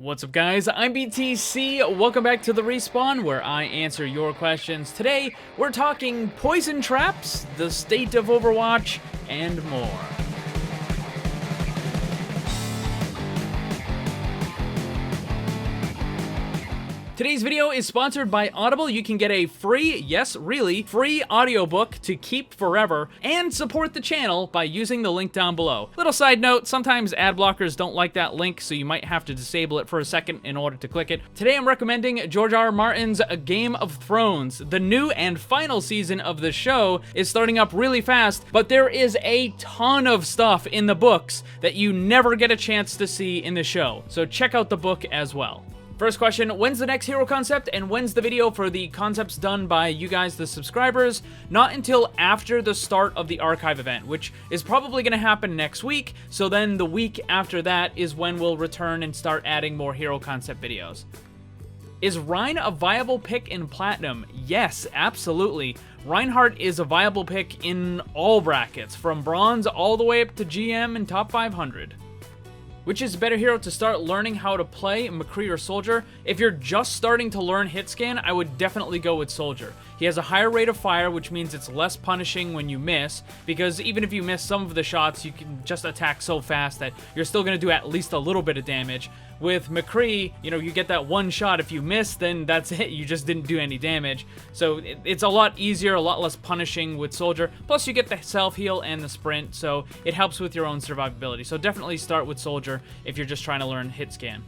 What's up, guys? I'm BTC. Welcome back to the Respawn, where I answer your questions. Today, we're talking poison traps, the state of Overwatch, and more. Today's video is sponsored by Audible. You can get a free, yes, really, free audiobook to keep forever and support the channel by using the link down below. Little side note, sometimes ad blockers don't like that link, so you might have to disable it for a second in order to click it. Today I'm recommending George R. R. Martin's Game of Thrones. The new and final season of the show is starting up really fast, but there is a ton of stuff in the books that you never get a chance to see in the show, so check out the book as well. First question, when's the next hero concept, and when's the video for the concepts done by you guys, the subscribers? Not until after the start of the archive event, which is probably going to happen next week, so then the week after that is when we'll return and start adding more hero concept videos. Is Rein a viable pick in Platinum? Yes, absolutely. Reinhardt is a viable pick in all brackets, from Bronze all the way up to GM and top 500. Which is a better hero to start learning how to play, Mccree or Soldier? If you're just starting to learn hit scan, I would definitely go with Soldier. He has a higher rate of fire, which means it's less punishing when you miss, because even if you miss some of the shots, you can just attack so fast that you're still going to do at least a little bit of damage. With Mccree, you know, you get that one shot. If you miss, then that's it. You just didn't do any damage. So it's a lot easier, a lot less punishing with Soldier. Plus, you get the self-heal and the sprint, so it helps with your own survivability. So definitely start with Soldier if you're just trying to learn hit scan.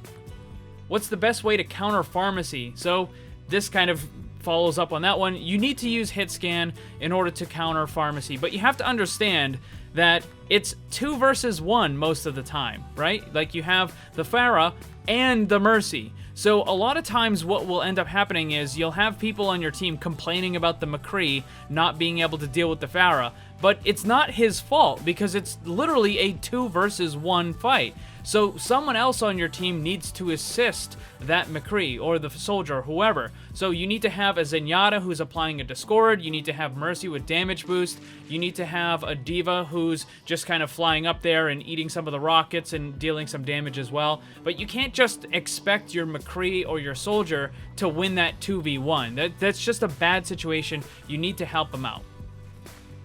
What's the best way to counter pharmacy? So this kind of follows up on that one. You need to use hit scan in order to counter pharmacy, but you have to understand that it's 2 versus 1 most of the time, right? Like, you have the Pharah and the Mercy. So a lot of times what will end up happening is you'll have people on your team complaining about the Mccree not being able to deal with the Pharah, but it's not his fault because it's literally a 2 versus 1 fight. So someone else on your team needs to assist that Mccree or the Soldier, whoever. So you need to have a Zenyatta who's applying a Discord, you need to have Mercy with damage boost, you need to have a D.Va who's just kind of flying up there and eating some of the rockets and dealing some damage as well. But you can't just expect your Mccree or your Soldier to win that 2v1. That's just a bad situation. You need to help them out.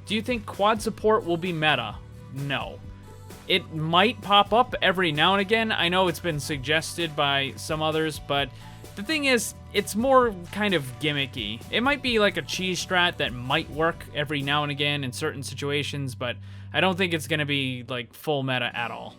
Do you think quad support will be meta? No. It might pop up every now and again. I know it's been suggested by some others, but the thing is, it's more kind of gimmicky. It might be like a cheese strat that might work every now and again in certain situations, but I don't think it's going to be like full meta at all.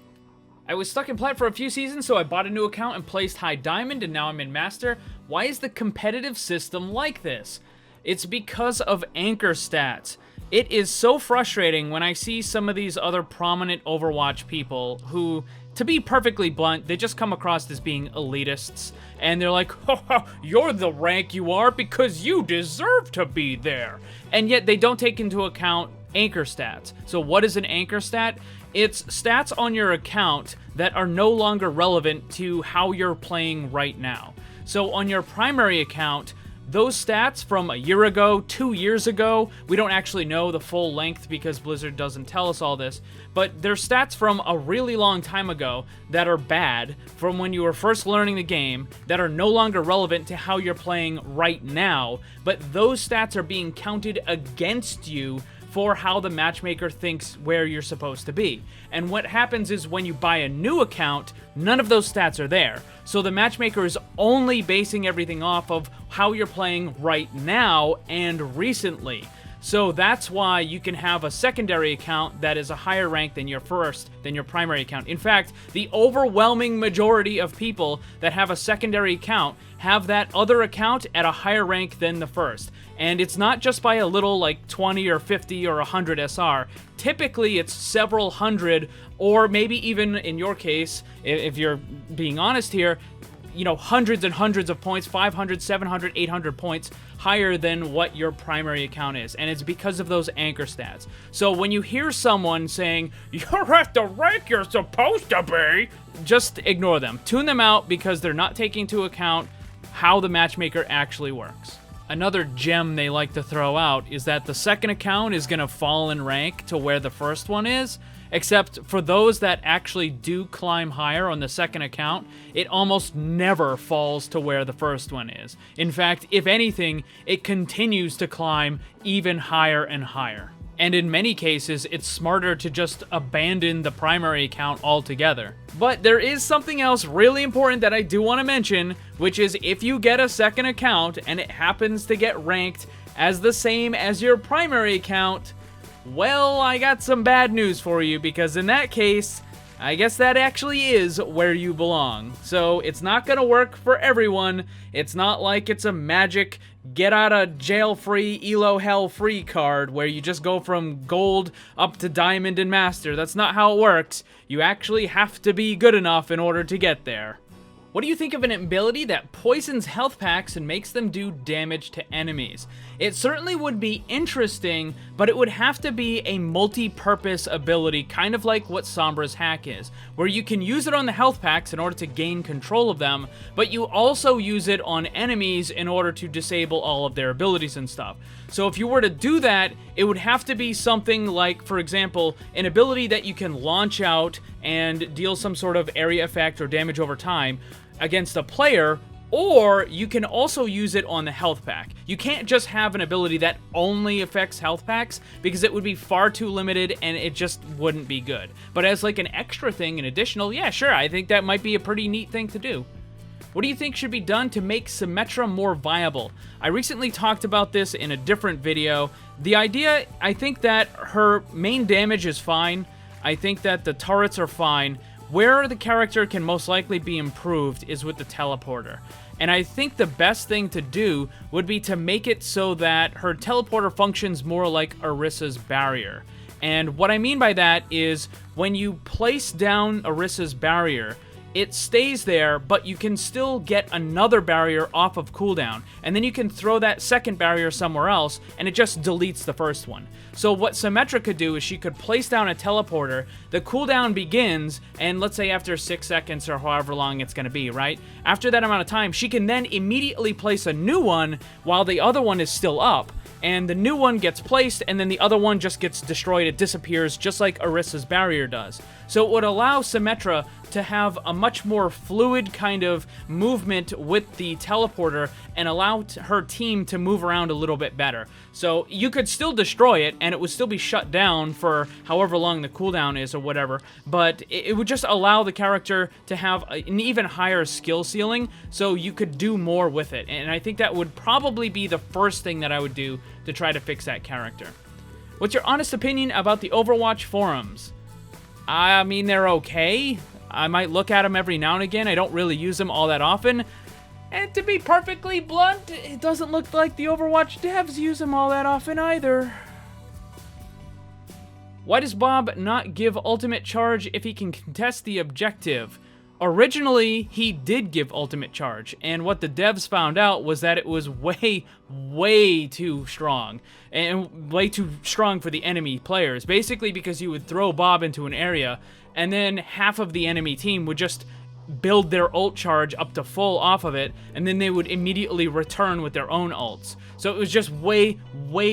I was stuck in Plat for a few seasons, so I bought a new account and placed High Diamond, and now I'm in Master. Why is the competitive system like this? It's because of anchor stats. It is so frustrating when I see some of these other prominent Overwatch people who, to be perfectly blunt, they just come across as being elitists. And they're like, ha, you're the rank you are because you deserve to be there. And yet they don't take into account anchor stats. So what is an anchor stat? It's stats on your account that are no longer relevant to how you're playing right now. So on your primary account, those stats from a year ago, 2 years ago, we don't actually know the full length because Blizzard doesn't tell us all this, but they're stats from a really long time ago that are bad from when you were first learning the game, that are no longer relevant to how you're playing right now, but those stats are being counted against you for how the matchmaker thinks where you're supposed to be. And what happens is when you buy a new account, none of those stats are there. So the matchmaker is only basing everything off of how you're playing right now and recently. So that's why you can have a secondary account that is a higher rank than your primary account. In fact, the overwhelming majority of people that have a secondary account have that other account at a higher rank than the first. And it's not just by a little, like 20 or 50 or 100 SR. Typically, it's several hundred, or maybe even in your case, if you're being honest here, you know, hundreds and hundreds of points, 500, 700, 800 points higher than what your primary account is. And it's because of those anchor stats. So when you hear someone saying, you're at the rank you're supposed to be, just ignore them. Tune them out because they're not taking into account how the matchmaker actually works. Another gem they like to throw out is that the second account is going to fall in rank to where the first one is. except for those that actually do climb higher on the second account, it almost never falls to where the first one is. In fact, if anything, it continues to climb even higher and higher. And in many cases, it's smarter to just abandon the primary account altogether. But there is something else really important that I do want to mention, which is if you get a second account and it happens to get ranked as the same as your primary account, well, I got some bad news for you, because in that case, I guess that actually is where you belong. So it's not gonna work for everyone. It's not like it's a magic get out of jail free, ELO hell free card where you just go from gold up to diamond and master. That's not how it works. You actually have to be good enough in order to get there. What do you think of an ability that poisons health packs and makes them do damage to enemies? It certainly would be interesting, but it would have to be a multi-purpose ability, kind of like what Sombra's hack is, where you can use it on the health packs in order to gain control of them, but you also use it on enemies in order to disable all of their abilities and stuff. So if you were to do that, it would have to be something like, for example, an ability that you can launch out and deal some sort of area effect or damage over time against a player, or you can also use it on the health pack. You can't just have an ability that only affects health packs, because it would be far too limited and it just wouldn't be good. But as like an extra thing, an additional, yeah, sure, I think that might be a pretty neat thing to do. What do you think should be done to make Symmetra more viable? I recently talked about this in a different video. The idea, I think that her main damage is fine. I think that the turrets are fine. Where the character can most likely be improved is with the teleporter. And I think the best thing to do would be to make it so that her teleporter functions more like Orissa's barrier. And what I mean by that is when you place down Orissa's barrier, it stays there, but you can still get another barrier off of cooldown, and then you can throw that second barrier somewhere else, and it just deletes the first one. So what Symmetra could do is she could place down a teleporter, the cooldown begins, and let's say after 6 seconds or however long it's going to be, right? After that amount of time, she can then immediately place a new one while the other one is still up, and the new one gets placed, and then the other one just gets destroyed. It disappears just like Orissa's barrier does. So it would allow Symmetra to have a much more fluid kind of movement with the teleporter and allow her team to move around a little bit better. So you could still destroy it and it would still be shut down for however long the cooldown is or whatever, but it would just allow the character to have an even higher skill ceiling so you could do more with it. And I think that would probably be the first thing that I would do to try to fix that character. What's your honest opinion about the Overwatch forums? I mean, they're okay. I might look at them every now and again. I don't really use them all that often. And to be perfectly blunt, it doesn't look like the Overwatch devs use them all that often either. Why does Bob not give ultimate charge if he can contest the objective? Originally, he did give ultimate charge, and what the devs found out was that it was way too strong, and way too strong for the enemy players, basically because you would throw Bob into an area, and then half of the enemy team would just build their ult charge up to full off of it, and then they would immediately return with their own ults. So it was just way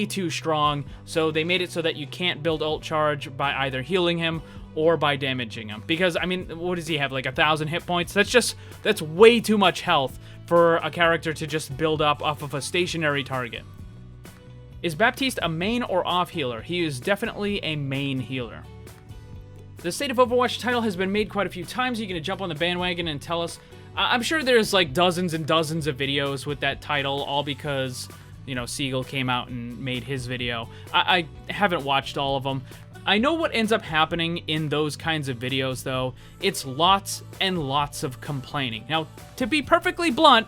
too strong, so they made it so that you can't build ult charge by either healing him or by damaging him. Because, I mean, what does he have, like 1,000 hit points? That's way too much health for a character to just build up off of a stationary target. Is Baptiste a main or off healer? He is definitely a main healer. The State of Overwatch title has been made quite a few times. Are you going to jump on the bandwagon and tell us? I'm sure there's like dozens and dozens of videos with that title, all because, you know, Siegel came out and made his video. I haven't watched all of them. I know what ends up happening in those kinds of videos, though. It's lots and lots of complaining. Now, to be perfectly blunt,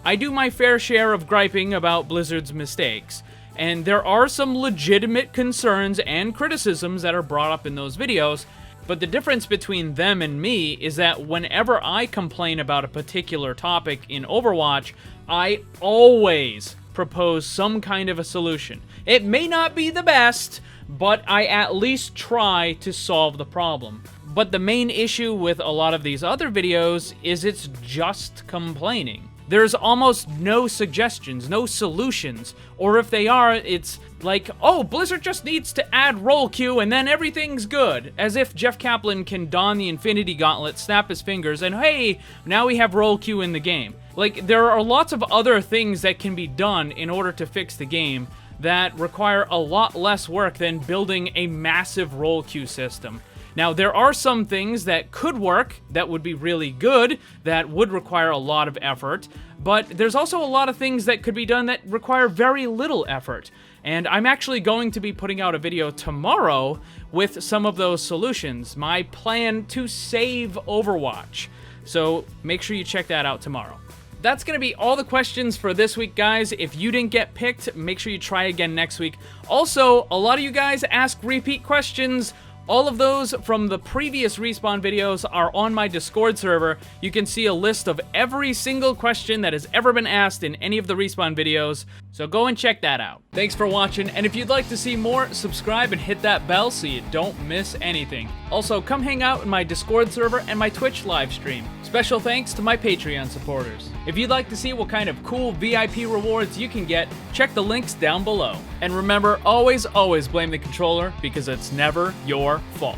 I do my fair share of griping about Blizzard's mistakes. And there are some legitimate concerns and criticisms that are brought up in those videos. But the difference between them and me is that whenever I complain about a particular topic in Overwatch, I always propose some kind of a solution. It may not be the best, but I at least try to solve the problem. But the main issue with a lot of these other videos is it's just complaining. There's almost no suggestions, no solutions, or if they are, it's like, oh, Blizzard just needs to add roll queue and then everything's good. As if Jeff Kaplan can don the Infinity Gauntlet, snap his fingers, and hey, now we have roll queue in the game. Like, there are lots of other things that can be done in order to fix the game that require a lot less work than building a massive roll queue system. Now, there are some things that could work, that would be really good, that would require a lot of effort, but there's also a lot of things that could be done that require very little effort. And I'm actually going to be putting out a video tomorrow with some of those solutions, my plan to save Overwatch. So make sure you check that out tomorrow. That's going to be all the questions for this week, guys. If you didn't get picked, make sure you try again next week. Also, a lot of you guys ask repeat questions. All of those from the previous Respawn videos are on my Discord server. You can see a list of every single question that has ever been asked in any of the Respawn videos, so go and check that out. Thanks for watching, and if you'd like to see more, subscribe and hit that bell so you don't miss anything. Also, come hang out in my Discord server and my Twitch live stream. Special thanks to my Patreon supporters. If you'd like to see what kind of cool VIP rewards you can get, check the links down below. And remember, always blame the controller, because it's never your fault.